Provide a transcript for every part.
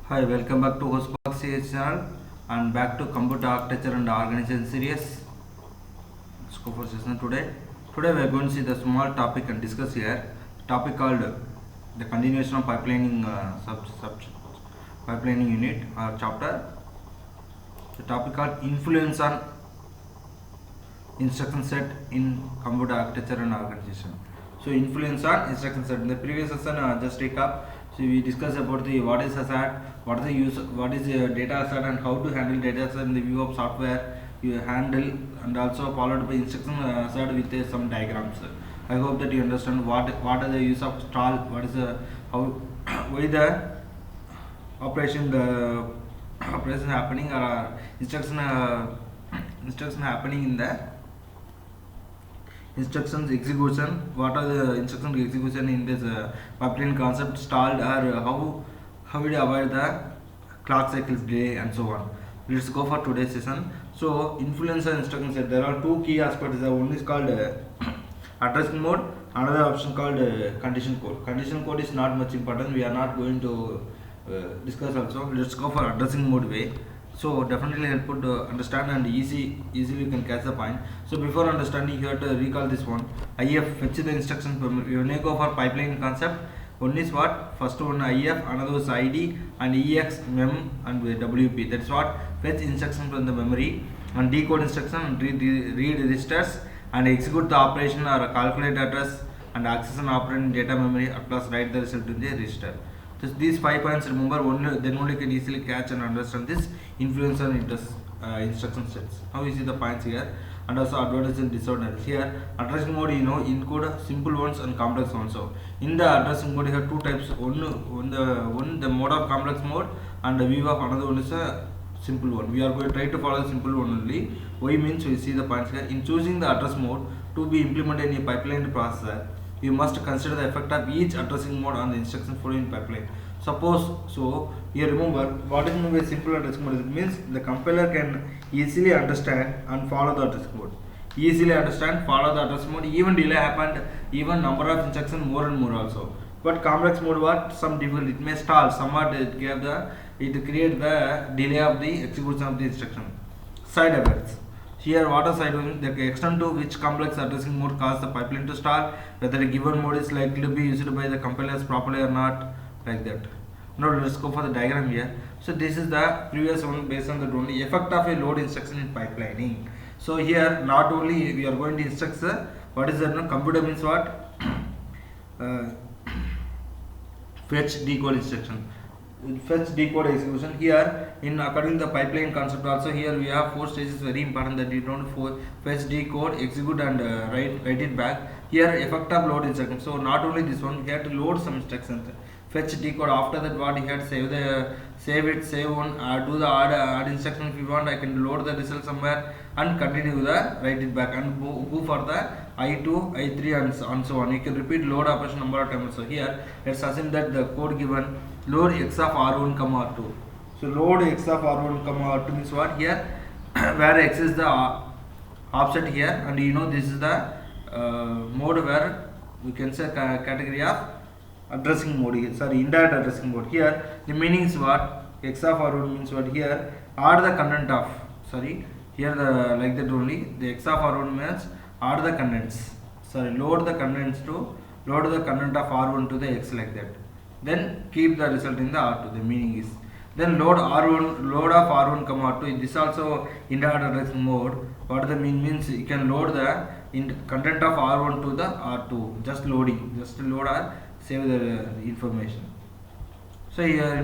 Hi, welcome back to Hostbox CS channel and back to computer architecture and organization series. Let's go for session today. Today we are going to see the small topic and discuss here. Topic called the continuation of pipelining pipelining unit or chapter. The topic called influence on instruction set in computer architecture and organization. So influence on instruction set. In the previous session, just recap. So we discussed about the what is ASAT, what is the use, what is the data ASAT, and how to handle data ASAT in the view of software you handle, and also followed by instruction ASAT with some diagrams. I hope that you understand what are the use of stall, what is the how why the operation operation happening or instruction happening in the instructions execution, what are the instruction execution in this pipeline concept stalled, or how will you avoid the clock cycles delay and so on. Let's go for today's session. So influence and instruction set, there are two key aspects. The one is called addressing mode, another option called condition code. Condition code is not much important, we are not going to discuss also. Let's go for addressing mode way. So definitely helpful to understand and easily you can catch the point. So before understanding, you have to recall this one. IF fetch the instruction from you may go for pipeline concept. One is what? First one IF, another is ID, and EX, mem, and WP. That's what fetch instruction from the memory, and decode instruction, and read registers, and execute the operation or calculate address, and access and operate in data memory, plus write the result in the register. Just these 5 points, remember, then only you can easily catch and understand this influence on instruction sets. Now you see the points here, and also advantages and disadvantages. Here, addressing mode, include simple ones and complex ones. So in the addressing mode, you have two types. One the mode of complex mode, and the view of another one is a simple one. We are going to try to follow the simple one only. Why means we see the points here. In choosing the address mode to be implemented in a pipeline processor, you must consider the effect of each addressing mode on the instruction flow in pipeline. Suppose, so here remember what is meant by simple addressing mode. It means the compiler can easily understand and follow the addressing mode. Easily understand, follow the addressing mode. Even delay happened, even number of instructions more and more also. But complex mode, what some difficulty, it may stall somewhat. It create the delay of the execution of the instruction. Side effects. Here, what are side effects? The extent to which complex addressing mode cause the pipeline to stall, whether a given mode is likely to be used by the compilers properly or not, like that. Now let's go for the diagram here. So this is the previous one based on the only effect of a load instruction in pipelining. So here not only we are going to instruct what is that? No, computer means what? Fetch decode instruction. Fetch decode execution. Here in according to the pipeline concept also, here we have 4 stages, very important that you don't fetch, decode, execute, and write it back. Here effect of load instruction. So not only this one, we have to load some instructions. Fetch decode, after that what you had save one, do the add instruction. If you want, I can load the result somewhere and continue the write it back and go for the I2, I3 and so on. You can repeat load operation number of times. So here let's assume that the code given load x of R1, R2. So load x of R1, R2 means what? Here where x is the offset here, and this is the mode where we can say category of addressing mode here, sorry, indirect addressing mode. Here the meaning is what? X of R1 means what? Here add the content of, sorry, here the like that only, the x of R1 means add the contents, sorry, load the content of R1 to the x, like that. Then keep the result in the R2. The meaning is then load of R1, R2. This also indirect addressing mode. What the means you can load the content of R1 to the R2. Just load or save the information. So here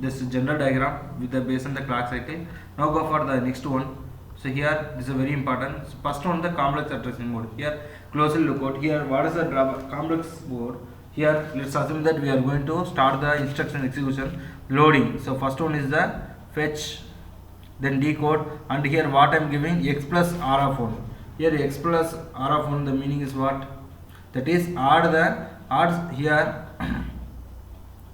this is general diagram with the based on the clock cycle. Now go for the next one. So here this is very important. So first one, the complex addressing mode. Here closely look out. Here what is the complex mode? Here let's assume that we are going to start the instruction execution loading. So first one is the fetch, then decode, and here what I am giving x plus r of 1. Here x plus r of 1, the meaning is what? That is add here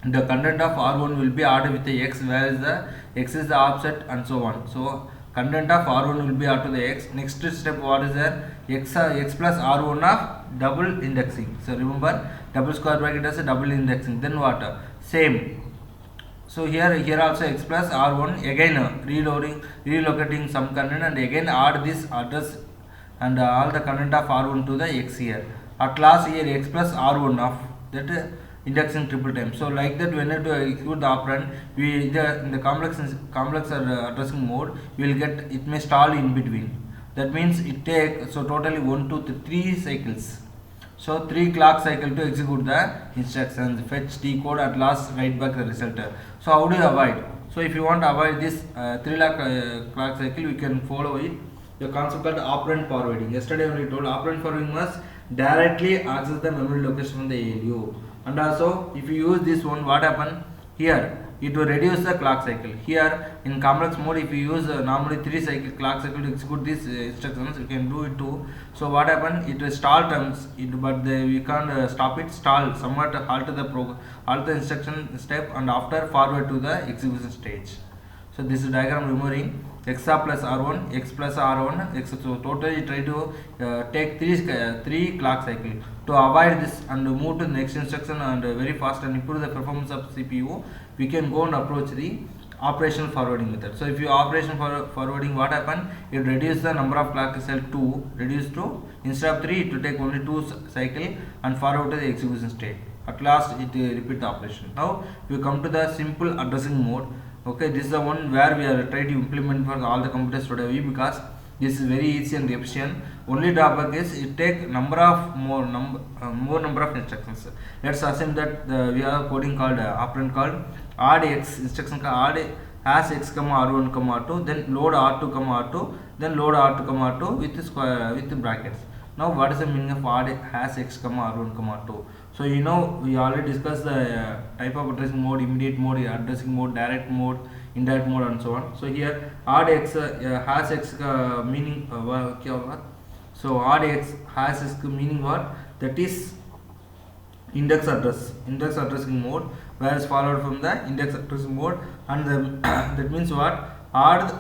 the content of R1 will be added with the x, where is the x is the offset and so on. So content of R1 will be added to the x. Next step, what is there? X plus R1 of double indexing. So remember, double square bracket as a double indexing. Then what? Same So here also x plus r1 again relocating some content and again add this address and all the content of r1 to the x here. At last here x plus r1 of that indexing triple time. So like that when you execute the operand, we in the complex addressing mode, we will get it may stall in between. That means it take so totally 1 2 3 cycles. So 3 clock cycle to execute the instructions, fetch, decode, at last write back the result. So how do you avoid? So if you want to avoid this 3 lakh clock cycle, we can follow it. The concept called operand forwarding. Yesterday only told operand forwarding must directly access the memory location from the ALU. And also if you use this one, what happen here? It will reduce the clock cycle. Here in complex mode, if you use normally 3 cycle clock cycle to execute these instructions, you can do it too. So what happen? It will stall terms, but we can't stop it. Stall somewhat alter the instruction step and after forward to the execution stage. So this is diagram remembering x plus r1, x plus r1, x. So totally try to take three clock cycle to avoid this and move to the next instruction and very fast and improve the performance of CPU. We can go and approach the operational forwarding method. So if you operation forwarding, what happen? It reduce the number of clock cycle to reduce to instead of 3 it will take only 2 cycle and forward to the execution state. At last it repeat the operation. Now we come to the simple addressing mode. Okay, this is the one where we are trying to implement for all the computers today because this is very easy and efficient. Only drawback is it take more number of instructions. Let's assume that we have a coding called operand called add x instruction called add hash x r1 r2, then load r2 r2, then load r2 r2 with brackets. Now what is the meaning of add hash x r1 r2? So you know we already discussed the type of addressing mode, immediate mode, addressing mode, direct mode, indirect mode and so on. So here add x hash x meaning what? So add x hash x meaning what? That is index addressing mode, whereas followed from the index addressing mode, and that means what? Add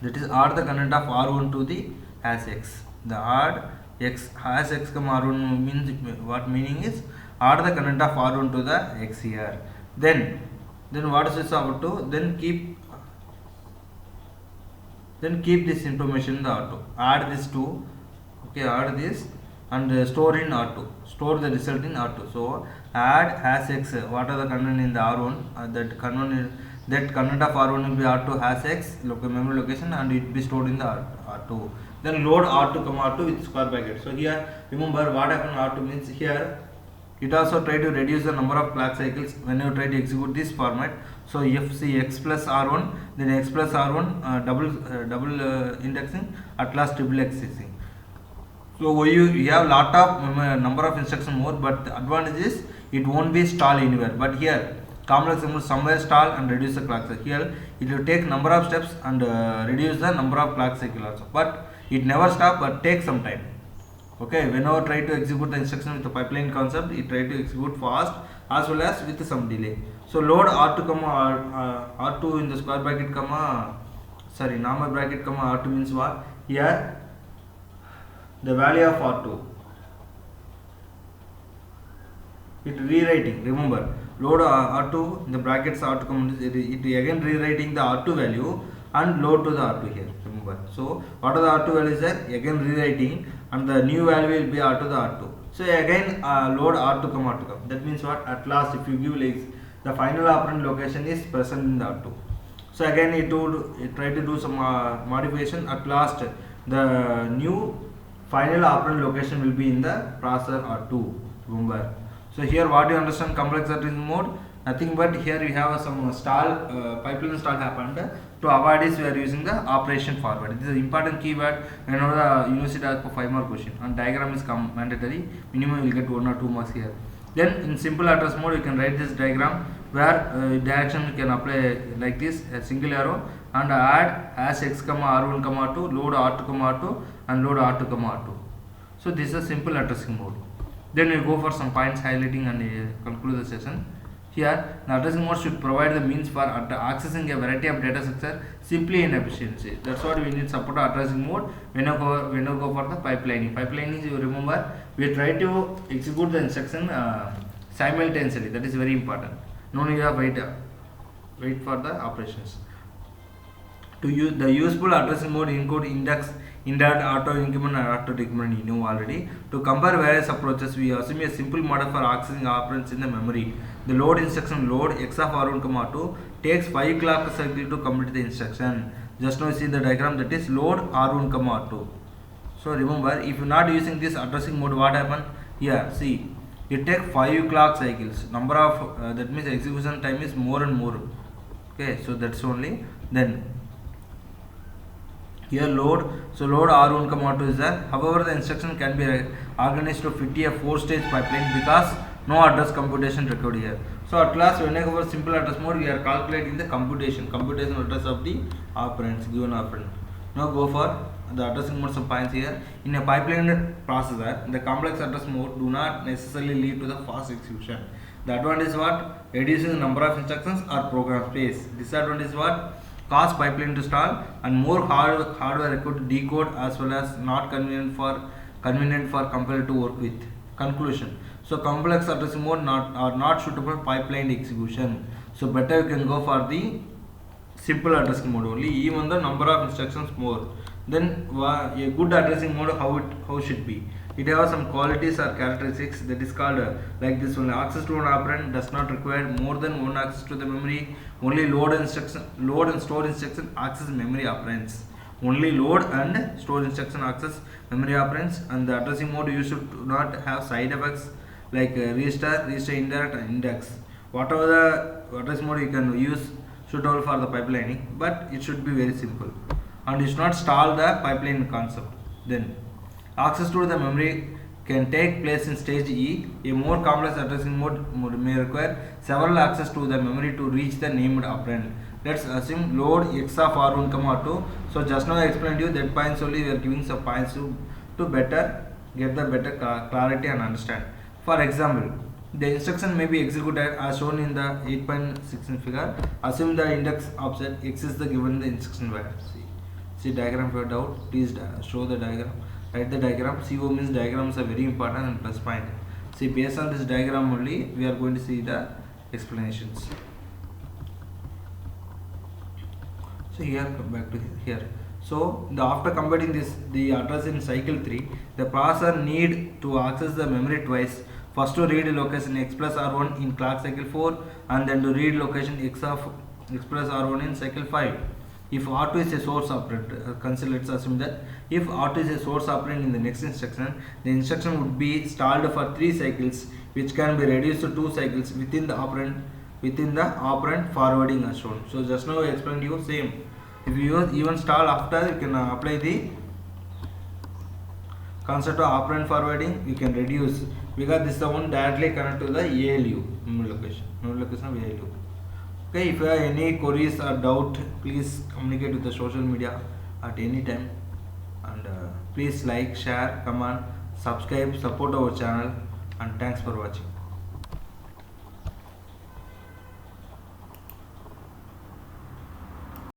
the content of r1 to the hash x. The add x hash x r1 means what meaning is add the content of r1 to the x here. Then what is this about to? Then keep this information in the r2. Add this to add this and store in r2. Store the result in r2. So add hash x. What are the content in the r1? That content of r1 will be r2 hash x memory location and it will be stored in the r2. Then load r2 r2 with square bracket. So here remember what happened. R2 means here it also try to reduce the number of clock cycles when you try to execute this format. So if see x plus r1, then x plus r1 double indexing, at last triple indexing. So you have lot of number of instruction more, but the advantage is it won't be stall anywhere. But here complex will somewhere stall and reduce the clock cycle. Here it will take number of steps and reduce the number of clock cycle also. But it never stop but take some time. Okay, whenever try to execute the instruction with the pipeline concept, it try to execute fast as well as with some delay. So load r2 r2 in the square bracket normal bracket r2 means what? Here the value of r2, it rewriting. Remember load r2 in the brackets r2 it again rewriting the r2 value and load to the r2 here. Remember, so what are the r2 values there? Again rewriting and the new value will be r to the r2. So again load r2 r2. That means what? At last if you give the final operand location is present in the r2. So again it try to do some modification. At last the new final operand location will be in the processor r2. Remember. So here what you understand complex addressing mode? Nothing but here we have some pipeline stall happened. To avoid this, we are using the operation forward. This is an important keyword whenever the university asks for 5 more questions. And diagram is mandatory. Minimum you will get 1 or 2 marks here. Then in simple address mode, you can write this diagram where direction you can apply like this, a single arrow, and add hash x r1 2, load r2 r2, and load r2 r2. So this is a simple addressing mode. Then we go for some points highlighting and conclude the session. Here, the addressing mode should provide the means for accessing a variety of data structure simply and efficiently. That's what we need support addressing mode when you go for the pipelining. Pipelining is, you remember, we try to execute the instruction simultaneously. That is very important. No need of wait for the operations. To use the useful addressing mode include index, indirect, auto increment and auto decrement. You know already. To compare various approaches, we assume a simple model for accessing operands in the memory. The load instruction load x of r1, r2 takes 5 clock cycle to complete the instruction. Just now see the diagram, that is load r1, r2. So remember, if you are not using this addressing mode, what happen? Here, see, it takes 5 clock cycles. Number of that means execution time is more and more. Okay, so that's only then. Here load, so load r1, r2 is there. However, the instruction can be organized to fit a 4-stage pipeline because no address computation required here. So at last, when I go for simple address mode, we are calculating the computation address of the operands, given operand. Now go for the addressing mode some points here. In a pipeline processor, the complex address mode do not necessarily lead to the fast execution. The advantage is what? Reducing the number of instructions or program space. Disadvantage is what? Cost pipeline to stall and more hardware required to decode, as well as not convenient for compiler to work with. Conclusion. So complex addressing mode are not suitable for pipeline execution. So better you can go for the simple addressing mode only, even the number of instructions more. Then a good addressing mode, how should be? It has some qualities or characteristics that is called like this one. Access to an operand does not require more than one access to the memory. Only load and store instruction access memory operands. Only load and store instruction access memory operands. And the addressing mode you should not have side effects like restart indirect and index. Whatever the addressing mode you can use suitable for the pipelining, but it should be very simple and you should not stall the pipeline concept. Then access to the memory can take place in stage E. A more complex addressing mode may require several access to the memory to reach the named operand. Let's assume load x of r1, r2. So just now I explained you that points only, we are giving some points to better get the better clarity and understand. For example, the instruction may be executed as shown in the 8.16 figure. Assume the index offset x is the given the instruction value. See diagram for doubt. Please show the diagram. Write the diagram. CO means diagrams are very important and plus point. See, based on this diagram only, we are going to see the explanations. So here, come back to here. So after computing the address in cycle 3, the processor need to access the memory twice. First to read location x plus r1 in clock cycle 4, and then to read location x plus r1 in cycle 5. If R2 is a source operand, let's assume that if R2 is a source operand in the next instruction, the instruction would be stalled for 3 cycles, which can be reduced to 2 cycles within the operand forwarding as shown. So just now I explained you same. If you use even stall after, you can apply the concept of operand forwarding. You can reduce because this is the one directly connected to the ALU memory location of ALU. Okay, if you have any queries or doubt, please communicate with the social media at any time, and please like, share, comment, subscribe, support our channel, and thanks for watching.